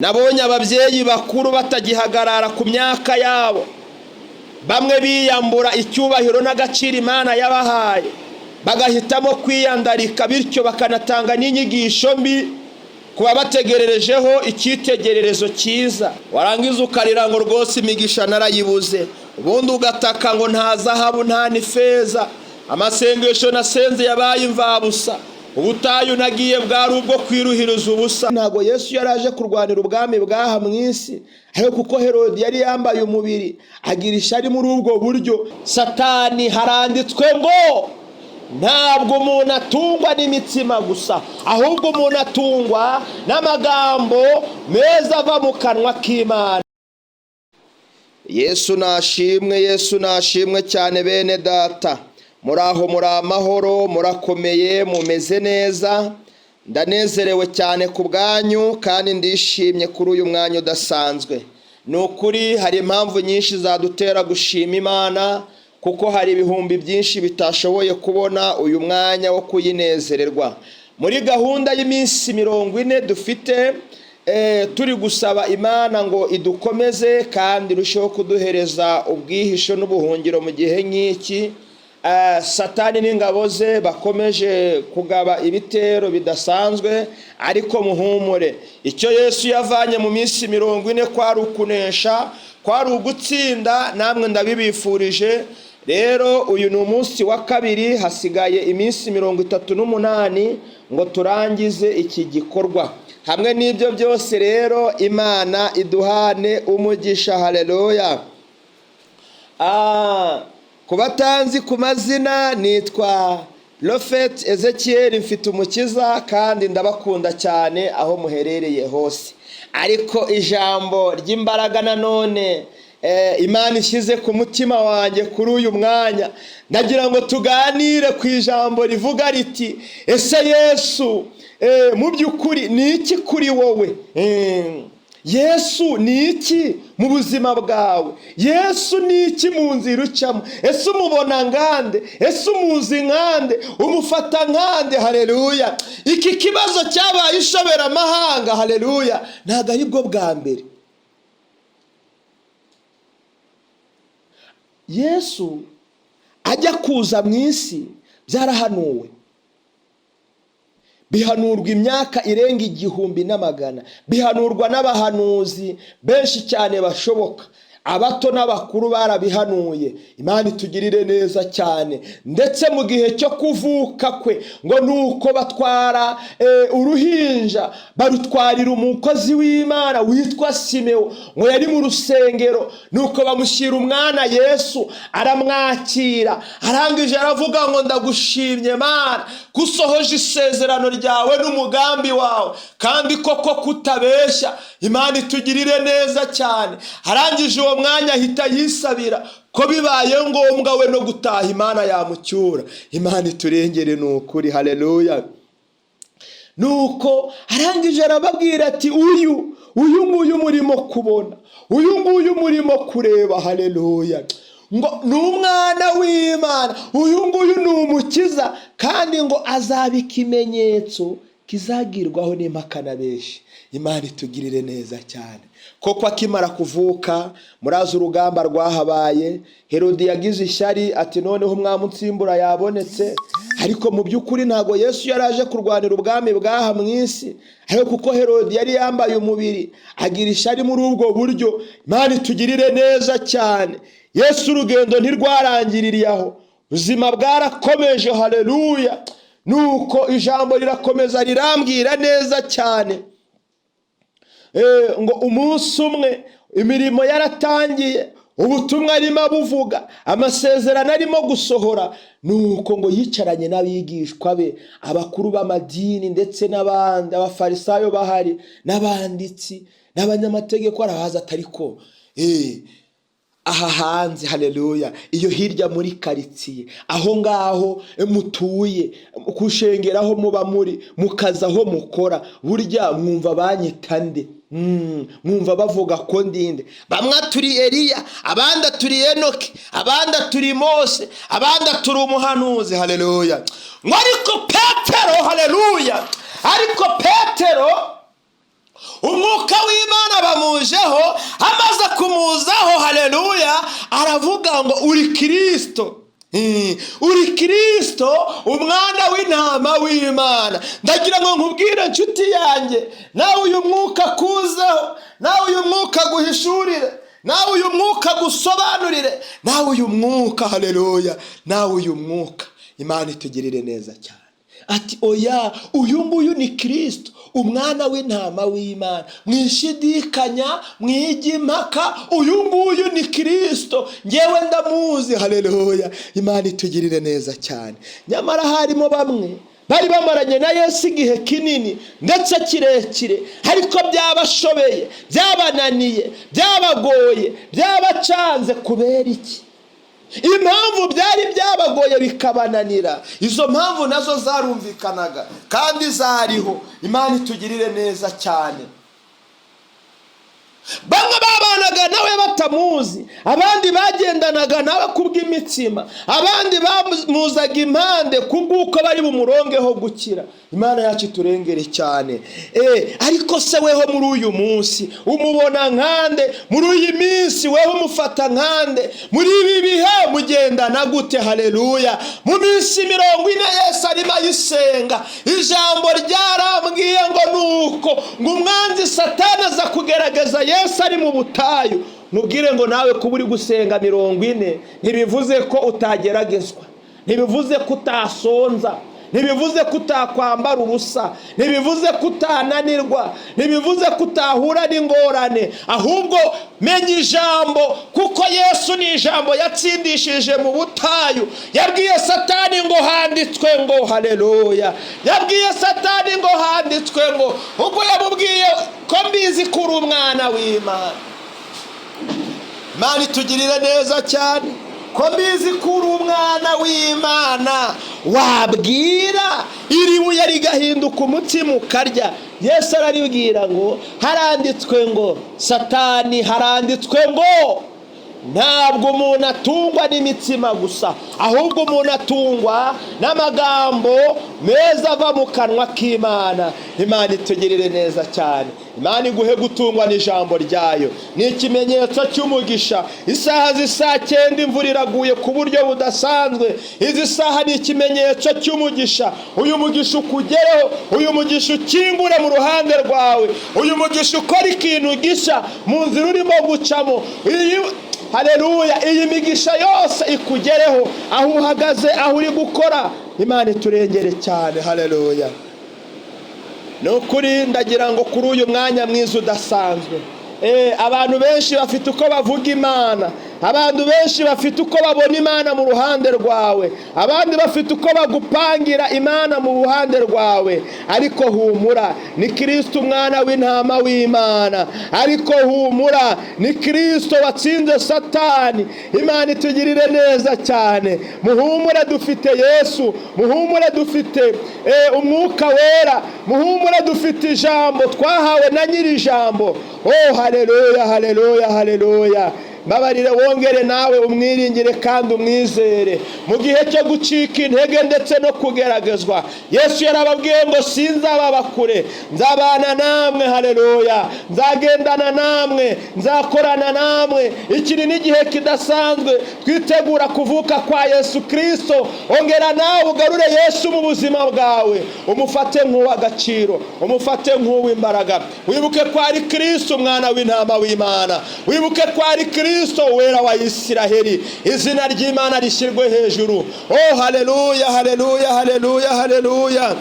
Nabonye ababyeyi bakuru batagihagarara ku myaka yabo, bamwe biyambura icyubahiro n'agaciro Imana yabahaye, bagahitamo kwiyandarika, bityo bakanatanga n'inyigisho mbi kuba bategererejeho icyitegererezo cyiza. Warangiza ukarira ngo rwose imigisha narayibuze, ubundi ugataka ngo nta zahabu nta n'ifeza, amasengesho nasenze yabaye imvabusa, ubutayu nagiye bwari ubwo kwiruhiriza ubusa. Ntabwo Yesu yaraje kurwanira ubwami bwaha mu isi, ariko kuko Herode yari yambaye umubiri agira ishyari muri ubwo buryo. Satani haranditswe ngo ntabwo umuntu atungwa n'imitsima gusa, ahubwo umuntu atungwa n'amagambo meza ava mu kanwa k'Imana. Yesu nashimwe, Yesu nashimwe cyane bene data. Muraho muri amahoro, murakomeye, mumeze neza. Ndanezerewe cyane ku bwanyu kandi ndishimye kuri uyu mwanya udasanzwe. Ni ukuri hari impamvu nyinshi zadutera gushima Imana, kuko hari ibihumbi byinshi bitashoboye kubona uyu mwanya wo kuyinezererwa. Muri gahunda y'iminsi 40 dufite, turi gusaba Imana ngo idukomeze kandi irusheho kuduhereza ubwihisho n'ubuhungiro mu gihe nk'iki. Satani n'ingabo ze bakomeje kugaba ibitero bidasanzwe, ariko muhumure, icyo Yesu yavanye mu minsi 40 kwari ukunesha, kwari ugutsinda. Namwe ndabibifurije. Rero uyu ni umunsi wa kabiri, hasigaye iminsi 38 ngo turangize iki gikorwa. Hamwe n'ibyo byose rero Imana iduhane umugisha. Haleluya. Kubatanzi ku mazina, nitwa Prophet Ezechiel mfite umukiza kandi ndabakunda cyane aho muherereye hose. Ariko ijambo ry'imbaraga nanone Imana ishyize ku mutima wanjye kuri uyu mwanya, ndagira ngo tuganire ku ijambo rivuga riti ese Yesu mu by'ukuri ni iki kuri wowe? Yesu ni iki mu buzima bwawe? Yesu ni iki mu nzira ucamo? Ese umubona ngande? Ese umuzi nkande? Umufata nkande? Haleluya. Iki kibazo cyabaye ishobera amahanga. Haleluya. Ntabwo ari bwo bwa mbere. Yesu ajya kuza mu isi byarahanuwe, bihanurwa imyaka irenga 1,000, bihanurwa n'abahanuzi benshi cyane bashoboka, abato n'abakuru barabihanuye. Imana itugirire neza cyane. Ndetse mu gihe cyo kuvuka kwe ngo nuko batwara uruhinja, barutwarira umukozi w'Imana witwa Simewo, ngo yari mu rusengero, nuko bamushyira umwana Yesu, aramwakira, arangije aravuga ngo ndagushimye Mana kusohoje isezerano ryawe n'umugambi wawe, kandi koko kutabeshya. Imana itugirire neza cyane. Arangije uwo mwanya ahita yisabira ko bibaye ngombwa we no gutaha Imana yamucyura. Imana iturengere ni ukuri. Haleluya. Nuko arangije arababwira ati uyu nguyu murimo kubona, uyu nguyu murimo kureba, haleluya, ngo ni umwana w'Imana, uyu nguyu ni umukiza, kandi ngo azaba ikimenyetso kizagirwaho n'impakana benshi. Imana itugirire neza cyane. Koko akimara kuvuka, murazi urugamba rwahabaye. Herode yagize ishyari ati noneho umwami unsimbura yabonetse. Ariko mu by'ukuri ntabwo Yesu yaraje kurwanira ubwami bwaha mu isi, ariko kuko Herode yari yambaye umubiri agira ishyari muri ubwo buryo. Imana itugirire neza cyane. Yesu urugendo ntirwarangiririye aho, ubuzima bwarakomeje. Haleluya. Nuko ijambo rirakomeza rirambwira neza cyane ngo umunsi umwe imirimo yaratangiye, ubutumwa arimo buvuga, amasezerano arimo gusohora. Nuko ngo yicaranye n'abigishwa be, abakuru b'amadini ndetse n'abandi, abafarisayo bahari, n'abanditsi n'abanyamategeko. Arahaza atariko aha hanze, haleluya, iyo hirya muri karitsiye, aho ngaho mutuye, kushengeraho muba muri, mukazaho mukora, burya mwumva banyita nde? Mwumva bavuga ko ndinde? Bamwe turi Eliya, abandi turi Enoki, abandi turi Mose, abandi turi umuhanuzi. Haleluya. Ngo ariko Petero, haleluya, ariko Petero umwuka w'Imana bamujeho, amaze kumuzaho, haleluya, aravuga ngo uri Kristo. Uri Kristo, umwana w'intama w'Imana. Ndagira ngo nkubwire nshuti yanjye, nawe uyu mwuka kuzaho, nawe uyu mwuka guhishurire, nawe uyu mwuka gusobanurire, nawe uyu mwuka, haleluya, nawe uyu mwuka Imana itugirire neza cyane. Ati oya, uyu nguyu ni Kristo, umwana w'intama w'Imana. Mwishidikanya, mwige impaka, uyu nguyu ni Kristo, ngewe ndamuzi, haleluya. Imana itugirire neza cyane. Nyamara harimo bamwe bari bamaranye na Yesu igihe kinini ndetse kirekire, ariko byabashobeye, byabananiye, byabagoye, byabacanze. Kubera iki? Impamvu byari byabagoye bikabananira, izo mpamvu nazo zarumvikanaga kandi zariho. Imana itugirire neza cyane. Bamwe babanaga nawe batamuzi, abandi bagendanaga nawe kubw'imitsima, abandi bamuzaga impande kubw'uko bari bumurongeho gukira. Imana yacu iturengere cyane. Ariko se weho muri uyu munsi umubona nkande? Muri uyu minsi weho umufata nkande? Muri ibi bihe mugendana gute? Haleluya. Mu minsi 40 Yesu arimo ayisenga, ijambo ryarambwiye ngo nuko ngo umwanzi Satani aza kugerageza Yesu ari mu butayu. Nubwire ngo nawe kuba uri gusenga 40 ntibivuze ko utageragezwa, ntibivuze ko utasonza, ntibivuze ko utakwambara ubusa, ntibivuze ko utananirwa, ntibivuze ko utahura n'ingorane. Ahubwo menya ijambo, kuko Yesu ni ijambo yatsindishije mu butayu. Yabwiye Satani ngo handitswe ngo, haleluya. Yabwiye Satani ngo handitswe ngo, ubwo yamubwiye ko mbizi kuri umwana w'Imana. Imana itugirire neza cyane. Ko mbizi kuri umwana w'Imana, wabwira iri buye rigahinduka umutsima ukarya. Yesu araribwira ngo haranditswe ngo, Satani haranditswe ngo ntabwo umuntu atungwa n'imitsima gusa, ahubwo umuntu atungwa n'amagambo meza ava mu kanwa k'Imana. Imana itugirire neza cyane. Imana iguhe gutungwa n'ijambo ryayo. Ni ikimenyetso cy'umugisha. Isaha z'isa 9 imvura iraguye ku buryo budasanzwe. Izi saha ni ikimenyetso cy'umugisha. Uyu mugisha ukugereho, uyu mugisha ukingure mu ruhande rwawe, uyu mugisha ukora ikintu gisha mu nzira urimo gucamo. Haleluya. Iyi migisha yose ikugereho aho uhagaze, aho uri gukora. Imana iturengere cyane. Haleluya. Nukuri ndagira ngo kuri uyu mwanya mwiza udasanzwe, abantu benshi bafite uko bavuga Imana, abantu benshi bafite uko babona Imana mu ruhande rwawe, abandi bafite uko bagupangira Imana mu ruhande rwawe. Ariko humura, ni Kristo umwana w'intama w'Imana. Ariko humura, ni Kristo watsinze Satani. Imana itugirire neza cyane. Muhumure, dufite Yesu. Muhumure, dufite umwuka wera. Muhumure, dufite ijambo twahawe na nyiri ijambo. Oh, haleluya, haleluya, haleluya. Babarire wongere nawe umwiringire kandi umwizere mu gihe cyo gucika intege ndetse no kugeragezwa. Yesu yarababwiye ngo sinzababa kure, nzabana namwe, haleluya, nzagendana namwe, nzakorana namwe. Iki ni igihe kidasanzwe, twitegura kuvuka kwa Yesu Kristo. Ongera nawe ugarure Yesu mu buzima bwawe, umufate nk'uw'agaciro, umufate nk'uw'imbaraga. Wibuke ko ari Kristo umwana w'intama w'Imana, wibuke ko ari Kristo wera wa Isiraheli. Izina ry'Imana rishyirwe hejuru. Oh, haleluya, haleluya, haleluya, haleluya.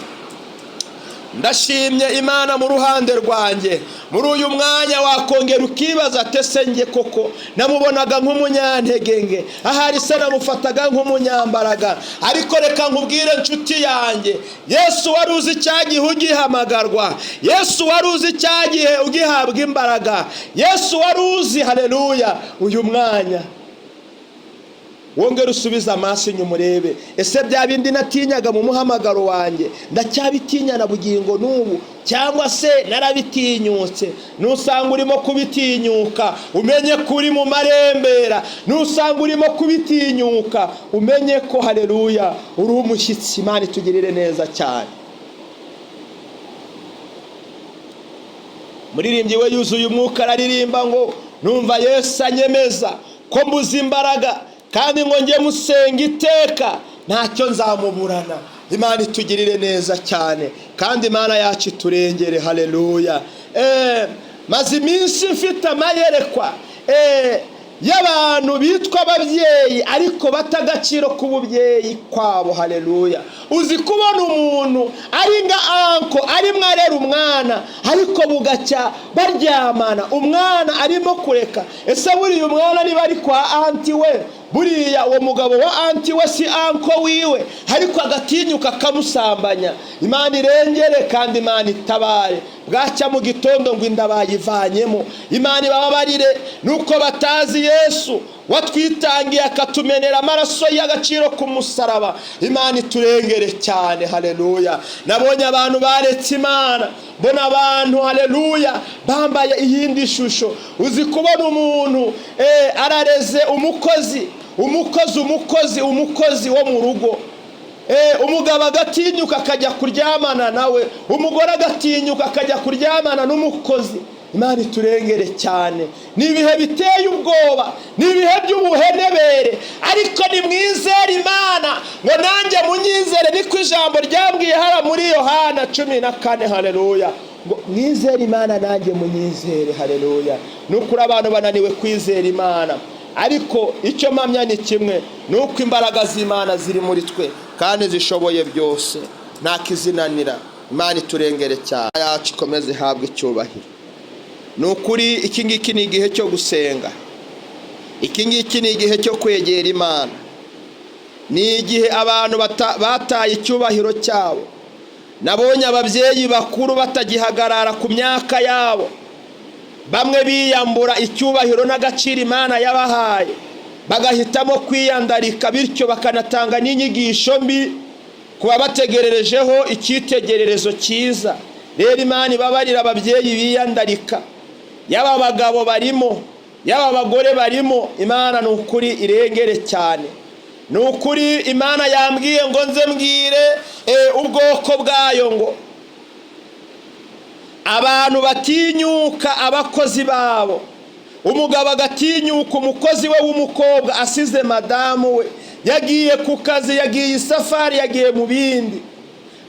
Ndashimye Imana mu ruhande rwanjye. Muri uyu mwanya wakongera ukibaza, tese nge koko namubonaga nk'umunyantege, ahari se namufataga nk'umunyambaraga. Ariko reka nkubwire nshuti yanjye, Yesu wari uzi cyagihe ugihamagarwa, Yesu wari uzi cyagihe ugihabwa imbaraga, Yesu wari uzi, haleluya, uyu mwanya wongera usubiza amaso inyuma urebe, ese bya bindi natinyaga mu muhamagaro wanjye ndacyabitinya na bugingo n'ubu, cyangwa se narabitinyutse? Nusanga urimo kubitinyuka, umenye ko uri mu marembera. Nusanga urimo kubitinyuka, umenye ko, haleluya, uri umushyitsi. Imana itugirire neza cyane. Muririmbyi we yuzuye umwuka araririmba ngo numva Yesu anyemeza ko mbuze imbaraga kandi ngo njye musenga iteka ntacyo nzamuburana. Imana itugirire neza cyane kandi Imana yacu iturengere. Haleluya. Maze iminsi mfite amayerekwa y'abantu bitwa ababyeyi ariko batagaciro k'ububyeyi kwabo. Haleluya. Uzi kubona umuntu ari nga anko ari mwarera umwana ariko bugacya baryamana, umwana arimo kureka. Ese buriya umwana niba ari kwa anti we, buriya uwo mugabo wa anti we si anko wiwe, ariko agatinyuka akamusambanya. Imana irengere kandi Imana itabare. Bwacya mu gitondo ngo inda bayivanyemo. Imana ibababarire nuko batazi Yesu watwitangiye akatumenera amaraso y'agaciro ku musaraba. Imana iturengere cyane. Haleluya. Nabonye abantu baretse Imana, mbona abantu haleluya bambaye iyindi shusho. Uzi kubona umuntu arareze umukozi wo mu rugo, umugabo agatinyuka akajya kuryamana nawe, umugore agatinyuka akajya kuryamana n'umukozi. Imana iturengere cyane. Ni ibihe biteye ubwoba, ni ibihe by'ubuhenebere, ariko nimwizere Imana ngo nanjye munyizere. Niko ijambo ryambwiye hara muri Yohana 14. Haleluya. Ngo mwizere Imana nanjye munyizere. Haleluya. Nukuri abantu bananiwe kwizera Imana, ariko icyo mpamya ni kimwe, nuko imbaraga z'Imana ziri muri twe kandi zishoboye byose, nta kizinanira. Imana iturengere cyane, yacu ikomeze ihabwe icyubahiro. Nukuri iki ngiki ni igihe cyo gusenga, iki ngiki ni igihe cyo kwegera Imana, ni igihe abantu bataye icyubahiro cyabo. Nabonye ababyeyi bakuru batagihagarara ku myaka yabo, bamwe biyambura icyubahiro n'agaciro Imana yabahaye, bagahitamo kwiyandarika, bityo bakanatanga n'inyigisho mbi kuba bategererejeho icyitegererezo cyiza. Rero Imana ibabarira ababyeyi biyandarika, yaba abagabo barimo, yaba abagore barimo. Imana ni ukuri irengere cyane. Ni ukuri Imana yambwiye ngo nze mbwire ubwoko bwayo ngo abantu batinyuka abakozi babo. Umugabo agatinyuka umukozi we w'umukobwa asize madamu we, yagiye ku kazi, yagiye isafari, yagiye mu bindi,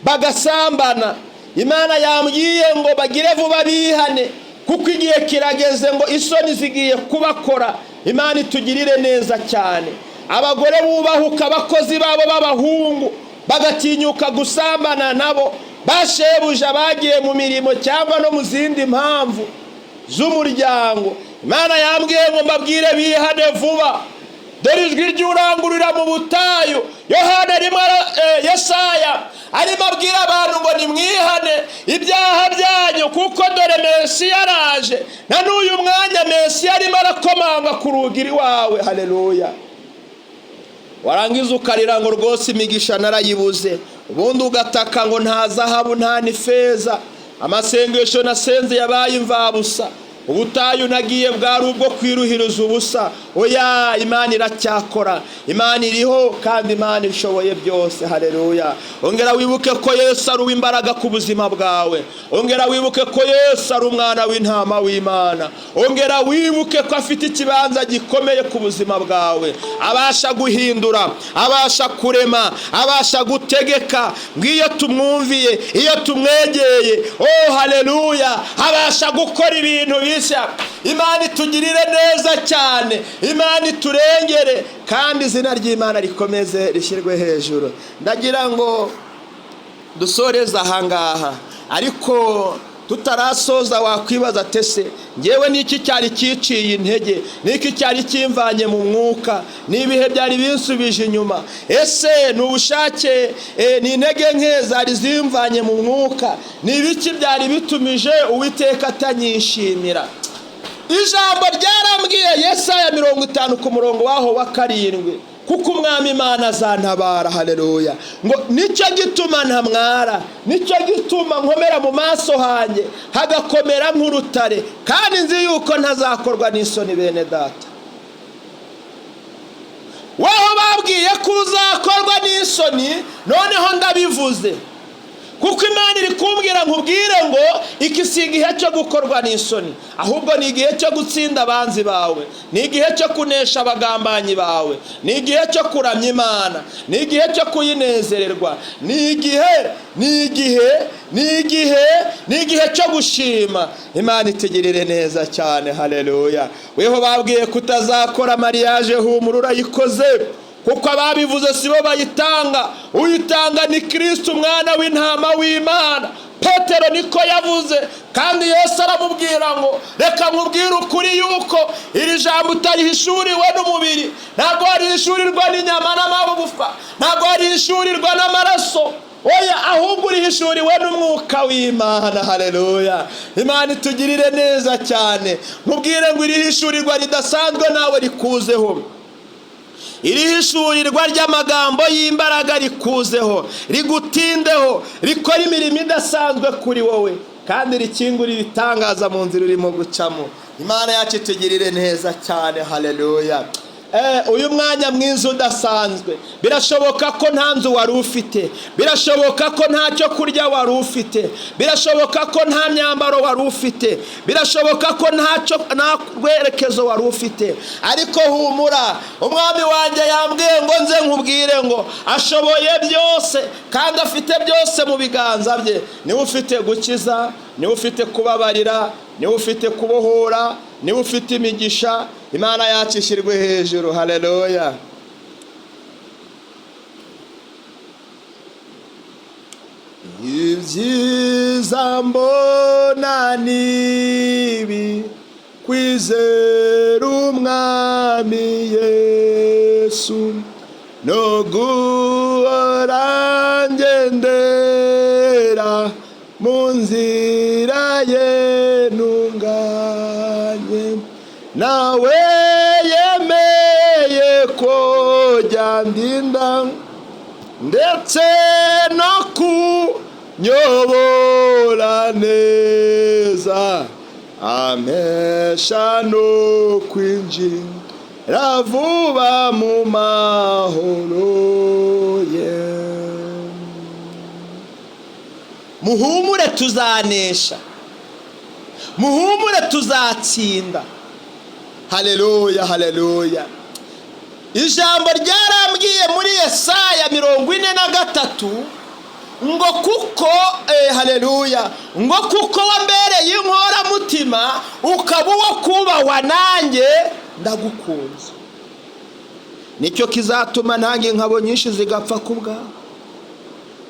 bagasambana. Imana yambwiye ngo bagire vuba bihane, kuko igihe kirageze ngo isoni zigiye kubakora. Imana itugirire neza cyane. Abagore bubahuka abakozi babo b'abahungu, bagatinyuka gusambana nabo, bashebuja bagiye mu mirimo cyangwa no mu zindi mpamvu z'umuryango. Imana yambwiye ngo mbabwire bihane vuba. Dore ijwi ry'urangurira mu butayu. Yohana rimwe Yesaya arimo abwira abantu ngo nimwihane ibyaha byanyu, kuko dore Mesiya yaraje, na n'uyu mwanya Mesiya arimo arakomanga ku rugi iwawe. Haleluya. Warangiza ukarira ngo rwose imigisha narayibuze, ubundi ugataka ngo nta zahabu nta n'ifeza, amasengesho nasenze yabaye imvabusa, ubutayu nagiye bwari ubwo kwiruhiriza ubusa. Oya, Imana iracyakora, Imana iriho kandi Imana ishoboye byose. Haleluya. Ongera wibuke ko Yesu ari uw'imbaraga ku buzima bwawe. Ongera wibuke ko Yesu ari umwana w'intama w'Imana. Ongera wibuke ko afite ikibanza gikomeye ku buzima bwawe, abasha guhindura, abasha kurema, abasha gutegeka. Ngiyo tumwumviye, iyo tumwegeye, oh haleluya, abasha gukora ibintu bishya. Imana itugirire neza cyane, Imana iturengere kandi izina ry'Imana rikomeze rishyirwe hejuru. Ndagira ngo dusoreze ahangaha, ariko tutarasoza wakwibaza tese ngewe niki cyari kiciye intege, niki cyari kimvanye mu mwuka, nibihe byari binsubije inyuma. Ese nubushake ni intege nke zari zimvanye mu mwuka, nibiki byari bitumije Uwiteka atanyishimira? Ijambo ryarambwiye Yesaya 50 ku murongo waho wa 7, kuko umwami Imana azantabara. Haleluya. Ngo nicyo gituma ntamwara, nicyo gituma nkomera mu maso hanjye hagakomera nk'urutare, kandi nzi yuko ntazakorwa n'isoni. Bene data, waho babwiye ko uzakorwa n'isoni, noneho ndabivuze. kuko Imana iri kumbwira nkubwire ngo iki si igihe cyo gukorwa n'isoni, ahubwo ni igihe cyo gutsinda abanzi bawe, ni igihe cyo kunesha abagambanyi bawe, ni igihe cyo kuramya Imana, ni igihe cyo kuyinezererwa, ni igihe cyo gushima. Imana itugirire neza cyane. Haleluya. weho babwiye kutazakora mariage, humura urayikoze, kuko ababivuze sibo bayitanga, uyitanga ni Kristo umwana w'intama w'Imana. Petero niko yavuze, kandi Yesu aramubwira ngo reka nkubwire ukuri yuko iri jambo utarihishuriwe n'umubiri, ntabwo warihishurirwa n'inyama n'amagufa, ntabwo warihishurirwa n'amaraso, oya, ahubwo urihishuriwe n'umwuka w'Imana. Haleluya. Imana itugirire neza cyane. Nkubwire ngo irihishurirwa ridasanzwe nawe rikuzeho, irihishurirwa ry'amagambo y'imbaraga rikuzeho, rigutindeho, rikora imirimo idasanzwe kuri wowe, kandi rikingura ibitangaza mu nzira urimo gucamo. Imana yacu itugirire neza cyane. Haleluya. Uyu mwanya mwiza udasanzwe, birashoboka ko nta nzu wari ufite, birashoboka ko nta cyo kurya wari ufite, birashoboka ko nta myambaro wari ufite, birashoboka ko nta rwerekezo wari ufite, ariko humura, umwami wanjye yambwiye ngo nze nkubwire ngo ashoboye byose kandi afite byose mu biganza bye. Niwe ufite gukiza, niwe ufite kubabarira, niwe ufite kubohora, niwe ufite imigisha. Imana yacu ishyirwe hejuru. Haleluya. Ibyiza mbona nibi kwizera umwami Yesu, no guhora ngendera mu nzira ye ntunganye, nawe yemeye ko jyandinda ndetse no kunyobora neza, amesha no kwinjira vuba mu mahoro ye. Muhumure tuzanesha, muhumure tuzatsinda. Haleluya. Haleluya. Ijambo ryarambwiye muri Yesaya 43 ngo kuko haleluya, ngo kuko wambereye inkora mutima ukaba uwo kubahwa, nanjye ndagukunze. Nicyo kizatuma nanjye nkabo nyinshi zigapfa kubwawe.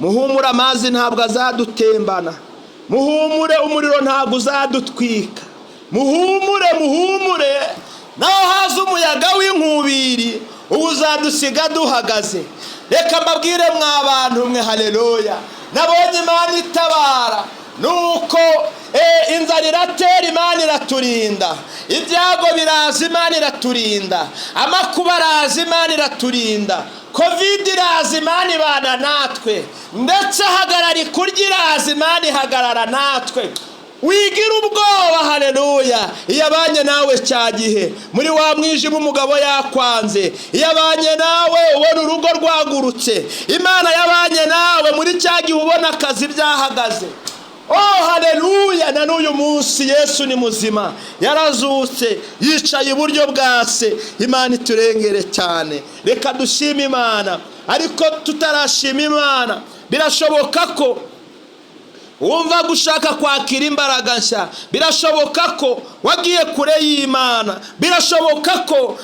Muhumure, amazi ntabwo azadutembana, muhumure, umuriro ntabwo uzadutwika, muhumure, naho haza umuyaga w'inkubiri uzadusiga duhagaze. Reka mbabwire mwa bantu mwe. Haleluya. Nabonye Imana itabara, nuko inzara iratera, Imana iraturinda, ibyago biraza, Imana iraturinda, amakuba araza, Imana iraturinda, Covid iraza, Imana ibana natwe, ndetse hagarara kurya iraza, Imana ihagarara natwe. Wigira ubwoba. Haleluya. Iyabanye nawe cyagihe muri wa mwijima umugabo yakwanze, iyabanye nawe ubona urugo rwagurutse, Imana yabanye nawe muri cyagihe ubona akazi byahagaze. Oh haleluya. Na n'uyu munsi Yesu ni muzima, yarazutse, yicaye iburyo bwa Se. Imana iturengere cyane. Reka dushime Imana, ariko tutarashima Imana, birashoboka ko wumva gushaka kwakira imbaraga nshya, birashoboka ko wagiye kure y'Imana, birashoboka ko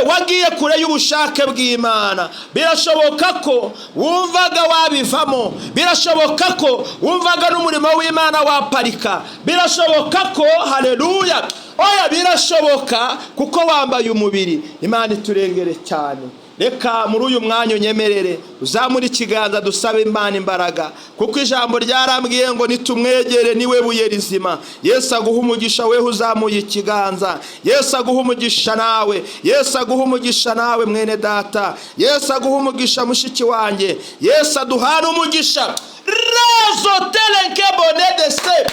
wagiye kure y'ubushake bw'Imana, birashoboka ko wumvaga wabivamo, birashoboka ko wumvaga n'umurimo w'Imana waparika, birashoboka ko haleluya, oya birashoboka kuko wambaye umubiri. Imana iturengere cyane. Reka muri uyu mwanya unyemerere uzamura ikiganza dusabe Imana imbaraga, kuko ijambo ryarambwiye ngo nitumwegere niwe buye rizima. Yesu aguha umugisha weho uzamuye ikiganza. Yesu aguha umugisha nawe, Yesu aguha umugisha nawe mwene data, Yesu aguha umugisha mushiki wanjye, Yesu aduhana umugisha. Razo telenke bonne de se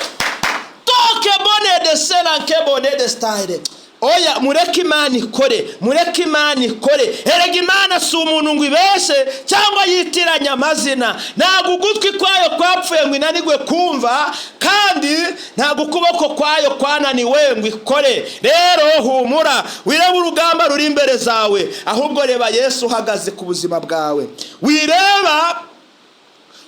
toke bonne de se lanke bonne de style. oya mureke Imana ikore, mureke Imana ikore. Erega Imana si umuntu ngo ibeshe cyangwa yitiranya amazina. Ntabwo ugutwi kwayo kwapfuye ngo inanigwe kumva, kandi ntabwo ukuboko kwayo kwananiwe ngo ikore. Rero humura, wireba urugamba ruri imbere zawe, ahubwo reba Yesu uhagaze ku buzima bwawe. Wireba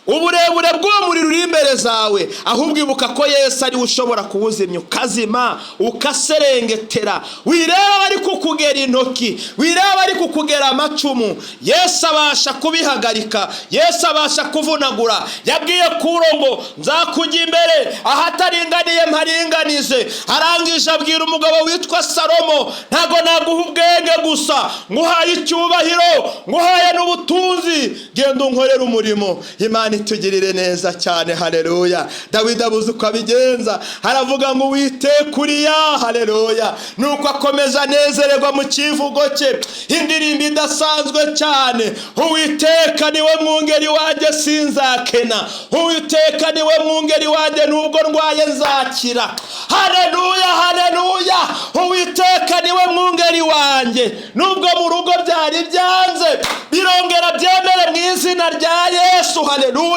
uburebure bw'umuriro uri imbere zawe, ahubwo ibuka ko Yesu ari ushobora kuwuzimya ukazima ukaserengetera. Wireba ari kukugera intoki, wireba ari kukugera amacumu, Yesu abasha kubihagarika, Yesu abasha kuvunagura. Yabwiye Kuro ngo nzakujya imbere ahataringaniye mparinganize. Arangije abwira umugabo witwa Salomo, ntago naguha ubwenge gusa, nguhaye icyubahiro, nguhaye n'ubutunzi, genda unkorere umurimo. Imana itugirire neza cyane, haleluya. Dawidi abuze uko abigenza, haravuga ngo Uwiteka uriya, haleluya. Nuko akomeza anezererwa mu kivugo cye, indirimbo idasanzwe cyane. Uwiteka niwe mwungeri wanjye sinzakena, Uwiteka niwe mwungeri wanjye nubwo ndwaye nzakira. Haleluya, haleluya. Uwiteka niwe mwungeri wanjye nubwo mu rugo byari byanze, birongera byemere mu izina rya Yesu, haleluya.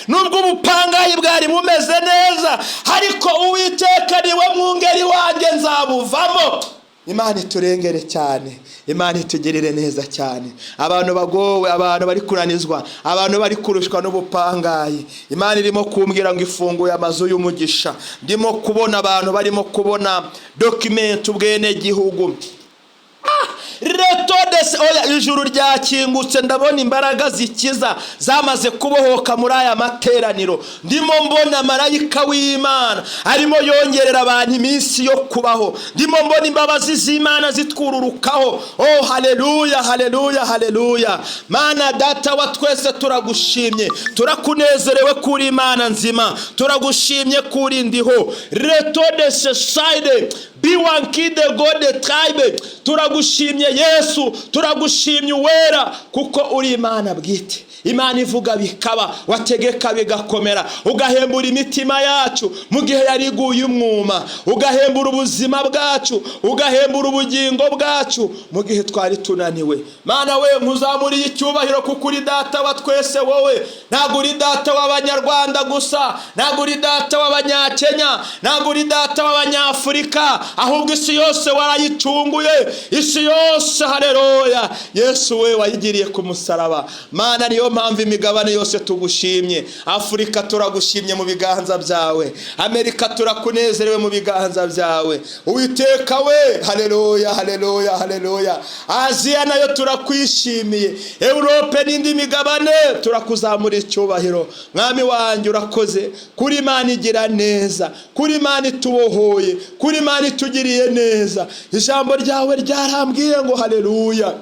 Nubwo ubupangayi bwari bumeze neza, ariko Uwiteka niwe mwungeri wanjye nzabuvamo. Imana iturengere cyane, Imana itugirire neza cyane. Abantu bagowe, abantu bari kuranizwa, abantu bari kurushwa n'ubupangayi, Imana irimo kumbwira ngo ifunguye amazu y'umugisha. Ndimo kubona abantu barimo kubona document ubwene gihugu. Retodese, oya ijuru ryakingutse, ndabona imbaraga zikiza zamaze kubohoka muri aya materaniro. Ndimo mbona marayika w'Imana arimo yongerera abantu iminsi yo kubaho. Ndimo mbona imbabazi z'Imana zitwururukaho. Oh haleluya, haleluya, haleluya. Mana data wa twese turagushimye, turakunezerewe kuri Imana nzima, turagushimye kuri ndiho. Retodese side biwankide gode tribe, turagushimye Yesu, turagushimye Uwera, kuko uri Imana bwite, Imana ivuga bikaba, wategeka bigakomera, ugahembura imitima yacu mu gihe yariguye umwuma, ugahembura ubuzima bwacu, ugahembura ubugingo bwacu mu gihe twari tunaniwe. Mana we nkuzamuriye icyubahiro kuko uri data wa twese. Wowe ntabwo uri data w'Abanyarwanda gusa, ntabwo uri data w'Abanyakenya, ntabwo uri data w'Abanyafurika, ahubwo isi yose warayicunguye, isi yose, haleluya. Yesu we wayigiriye ku musaraba. Mana niyo mpamvu imigabane yose tugushimye. Afurika turagushimye mu biganza byawe, Amerika turakunezerewe mu biganza byawe. Uwiteka we, haleluya, haleluya, haleluya. Aziya nayo turakwishimiye, Europe n'indi migabane turakuzamura icyubahiro. Mwami wanjye urakoze, kuri Imana igira neza, kuri Imana itubohoye, kuri Imana itugiriye neza. Ijambo ryawe ryarambwiye ngo haleluya,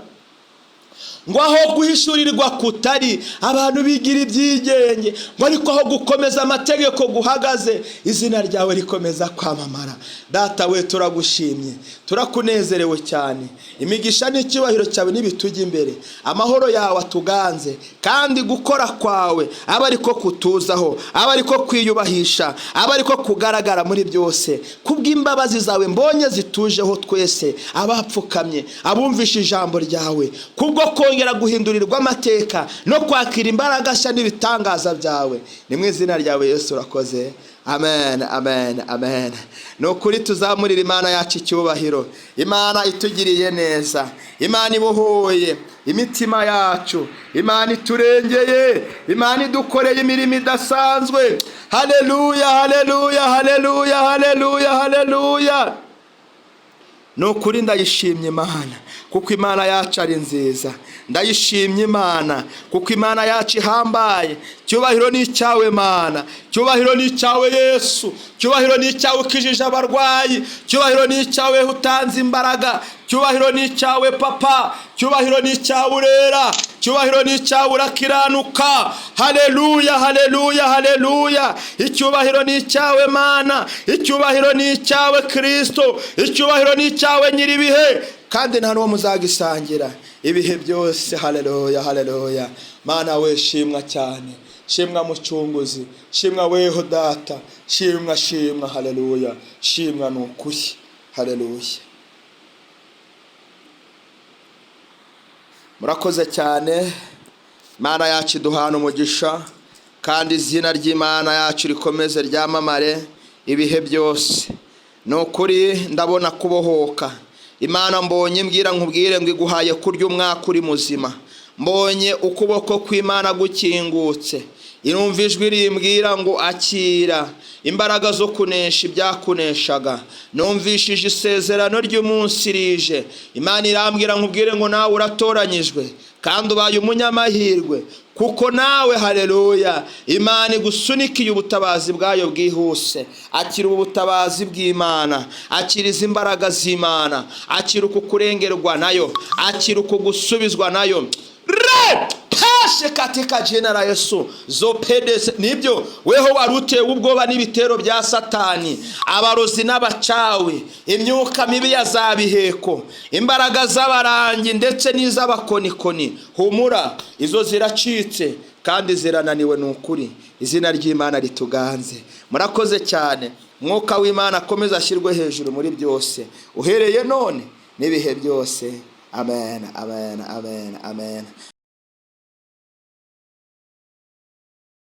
ngo aho guhishurirwa kutari abantu bigira ibyigenge, ngo ariko aho gukomeza amategeko guhagaze, izina ryawe rikomeza kwamamara. Data we turagushimye, turakunezerewe cyane. Imigisha n'icyubahiro cyawe nibitujya imbere, amahoro yawe atuganze, kandi gukora kwawe aba ariko kutuzaho, aba ariko kwiyubahisha, aba ariko kugaragara muri byose. Kubw'imbabazi zawe mbonye zitujeho twese, abapfukamye, abumvisha ijambo ryawe, kubwo kongera guhindurirwa amateka no kwakira imbaraga nshya n'ibitangaza byawe. Ni mu izina ryawe Yesu urakoze. Amen, amen, amen. Nukuri tuzamurira Imana yacu icyubahiro. Imana itugiriye neza, Imana ibohoye imitima yacu, Imana iturengeye, Imana idukoreye imirimo idasanzwe. Haleluya, haleluya, haleluya, haleluya, haleluya. Nukuri ndayishimye Imana kuko Imana yacu ari nziza. Ndayishimye Imana kuko Imana yacu ihambaye. Cyubahiro ni icyawe Mana, cyubahiro ni icyawe Yesu, cyubahiro ni icyawe ukijije abarwayi, cyubahiro ni icyawe utanze imbaraga, cyubahiro ni icyawe Papa, cyubahiro ni icyawe urera, cyubahiro ni icyawe urakiranuka. Haleluya, haleluya, haleluya. Icyubahiro ni icyawe Mana, icyubahiro ni icyawe Kristo, icyubahiro ni icyawe Nyiribihe, kandi nta n'uwo muzagisangira ibihe byose. Haleluya, haleluya. Mana we shimwa cyane, shimwa mucunguzi, shimwa weho data, shimwa, shimwa, haleluya, shimwa nukuri. Haleluya. murakoze cyane. Imana yacu iduhana umugisha, kandi izina ry'Imana yacu rikomeze ryamamare ibihe byose. Ni ukuri ndabona kubohoka. Imana mbonye mbwira nkubwire ngo iguhaye kurya umwaka uri muzima. Mbonye ukuboko kw'Imana gukingutse. Irumva ijwi rimbwira ngo akira imbaraga zo kunesha ibyakuneshaga. Numvishije isezerano ry'umunsi rije. Imana irambwira nkubwire ngo nawe uratoranyijwe kandi ubaye umunyamahirwe, kuko nawe haleluya Imana igusunikiye ubutabazi bwayo bwihuse. Akira ubutabazi bw'Imana, akira izi imbaraga z'Imana, akira uku kurengerwa nayo, akira uku gusubizwa nayo. Pashe katika jina la Yesu. Zopedese nibyo weho warutewe ubwoba n'ibitero bya Satani, abarozi n'abacawi, imyuka mibi yazabiheko, imbaraga z'abarangi ndetse n'iz'abakonikoni. Humura, izo ziracitse kandi zirananiwe. N'ukuri izina ry'Imana rituganze. Murakoze cyane. Mwuka w'Imana akomeza ashyirwe hejuru muri byose, uhereye none n'ibihe byose. Amen, amen, amen, amen.